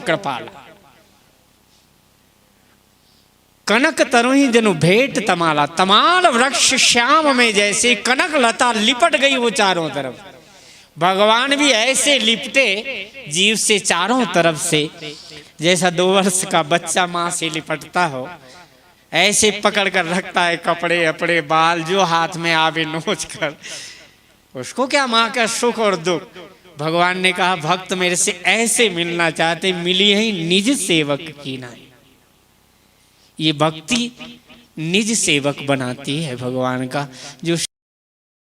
कृपाला। कनक तरुहि जनु भेंट तमाला, तमाल वृक्ष श्याम में जैसे कनक लता लिपट गई वो चारों तरफ। भगवान भी ऐसे लिपटे जीव से चारों तरफ से, जैसा 2 वर्ष का बच्चा माँ से लिपटता हो, ऐसे पकड़ कर रखता है कपड़े अपने बाल, जो हाथ में आवे नोच कर। उसको क्या माँ का सुख और दुख। भगवान ने कहा भक्त मेरे से ऐसे मिलना चाहते, मिली ही निज सेवक की नाई। ये भक्ति निज सेवक बनाती है भगवान का। जो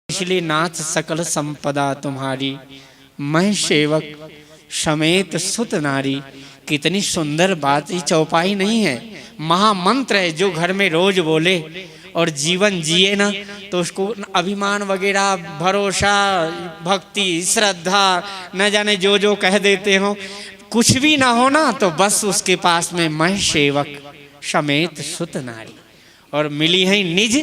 इसलिए नाथ सकल संपदा तुम्हारी, मैं सेवक समेत सुत नारी। कितनी सुंदर बात, ये चौपाई नहीं है, महामंत्र है जो घर में रोज बोले और जीवन जिए ना, तो उसको अभिमान वगैरह, भरोसा, भक्ति, श्रद्धा, न जाने जो जो कह देते हो, कुछ भी ना हो ना, तो बस उसके पास में मैं सेवक समेत सुत नारी, और मिली है निज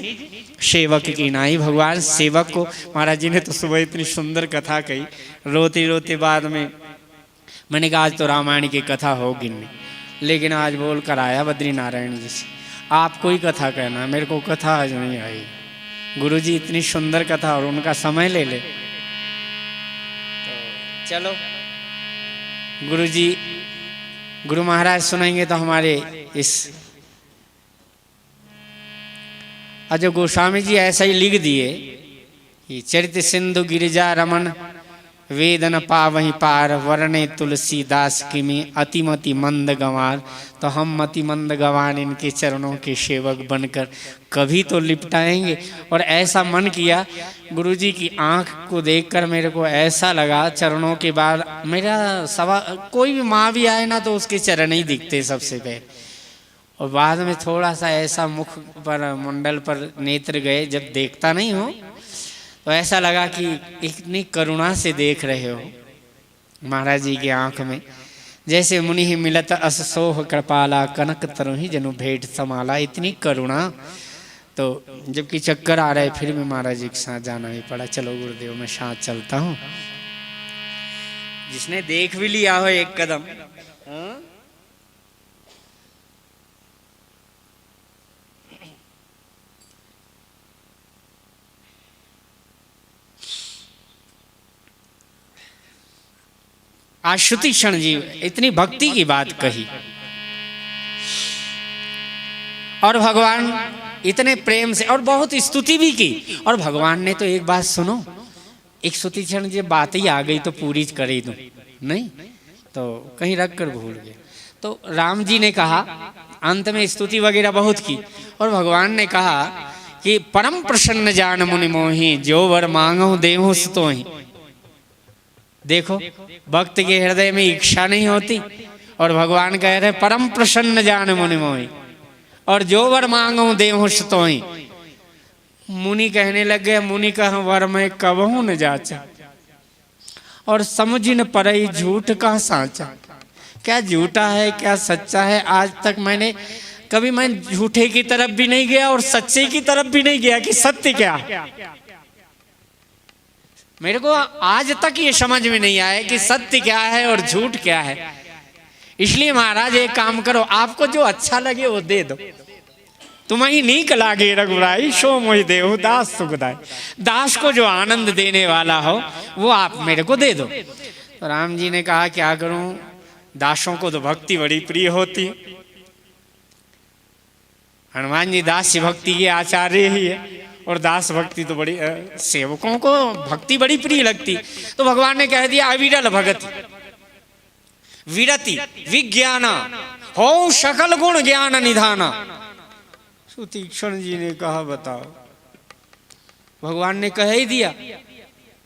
सेवक की नाई। भगवान सेवक को, महाराज जी ने तो सुबह इतनी सुंदर कथा कही, रोते रोते बाद में मैंने कहा आज तो रामायण की कथा होगी नहीं, लेकिन आज बोल कर आया बद्री नारायण जी से, आप कोई कथा कहना, मेरे को कथा आज नहीं आई। गुरुजी इतनी सुंदर कथा और उनका समय ले ले, तो चलो गुरुजी, गुरु महाराज सुनाएंगे तो हमारे इस अजय गोस्वामी जी ऐसा ही लिख दिए कि चरित सिंधु गिरिजा रमन वेदन पावहि पार, वर्णे तुलसीदास की में अतिमति मंद गंवार। तो हम मति मंद गंवार इनके चरणों के सेवक बनकर कभी तो लिपटाएंगे। और ऐसा मन किया, गुरुजी की आंख को देखकर मेरे को ऐसा लगा, चरणों के बाद मेरा कोई भी माँ भी आए ना तो उसके चरण ही दिखते सबसे पहले, और बाद में थोड़ा सा ऐसा मुख पर, मुंडल पर नेत्र गए, जब देखता नहीं हो तो ऐसा लगा कि इतनी करुणा से देख रहे हो महाराज जी की आंख में, जैसे मुनि ही मिलत अस सोह कृपाला, कनक तरुहि जनु भेंट समाला। इतनी करुणा, तो जबकि चक्कर आ रहे फिर भी महाराज जी के साथ जाना ही पड़ा। चलो गुरुदेव मैं साथ चलता हूँ। जिसने देख भी लिया हो एक कदम, आशुति क्षण जी इतनी भक्ति की बात कही, और भगवान इतने प्रेम से और बहुत स्तुति भी की। और भगवान ने तो एक बात सुनो, एक स्तुति क्षण जी बात ही आ गई तो पूरी कर ही दूं, नहीं तो कहीं रख कर भूल गया। तो राम जी ने कहा, अंत में स्तुति वगैरह बहुत की, और भगवान ने कहा कि परम प्रसन्न जान मुनि मोहि, जो वर मांगो देहु सुतोहि। देखो भक्त के हृदय में इच्छा नहीं होती, और भगवान कह रहे परम प्रसन्न जान मुनि मोहि, और जो वर मांगो देहु सुतोहि। मुनि कहने लगे, मुनि कह वर मैं कबहू न जाचा, और समझ न परई झूठ का साचा। क्या झूठा है क्या सच्चा है, आज तक मैंने कभी मैं झूठे की तरफ भी नहीं गया और सच्चे की तरफ भी नहीं गया कि सत्य क्या। मेरे को आज तक ये समझ में नहीं आया कि सत्य क्या है और झूठ क्या है। इसलिए महाराज एक काम करो, आपको जो अच्छा लगे वो दे दो। तुम्हें नीक लागे रघुराई, सो मोहि देहु दास सुखदाई। दास को जो आनंद देने वाला हो वो आप मेरे को दे दो। तो राम जी ने कहा क्या करूं, दासों को तो भक्ति बड़ी प्रिय होती। हनुमान जी दास भक्ति के आचार्य ही है, और दास भक्ति तो बड़ी, सेवकों को भक्ति बड़ी प्रिय लगती। तो भगवान ने कह दिया अविरल भगति विरति विज्ञाना हो सकल गुण ज्ञान निधाना। सुतीक्षण जी ने कहा बताओ, भगवान ने कह ही दिया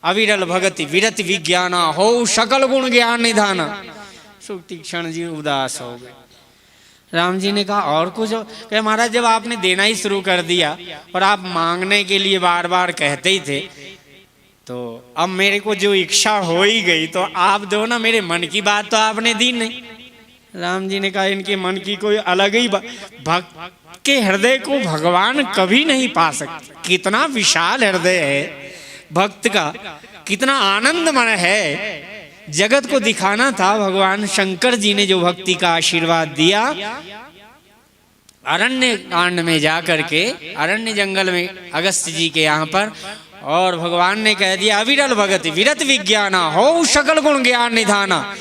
अविरल भगति विरति विज्ञाना हो सकल गुण ज्ञान निधाना। सुतीक्षण जी उदास हो गए। राम जी ने कहा और कुछ, कहे महाराज जब आपने देना ही शुरू कर दिया और आप मांगने के लिए बार बार कहते ही थे, तो अब मेरे को जो इच्छा हो ही गई तो आप दो ना, मेरे मन की बात तो आपने दी नहीं। राम जी ने कहा इनके मन की कोई अलग ही भक्त के हृदय को भगवान कभी नहीं पा सकते। कितना विशाल हृदय है भक्त का, कितना आनंद मन है जगत को दिखाना था। भगवान शंकर जी ने जो भक्ति का आशीर्वाद दिया, अरण्य कांड में जाकर के, अरण्य जंगल में अगस्त्य जी के यहाँ पर, और भगवान ने कह दिया अविरल भगति विरत विज्ञाना हो सकल गुण ज्ञान निधाना।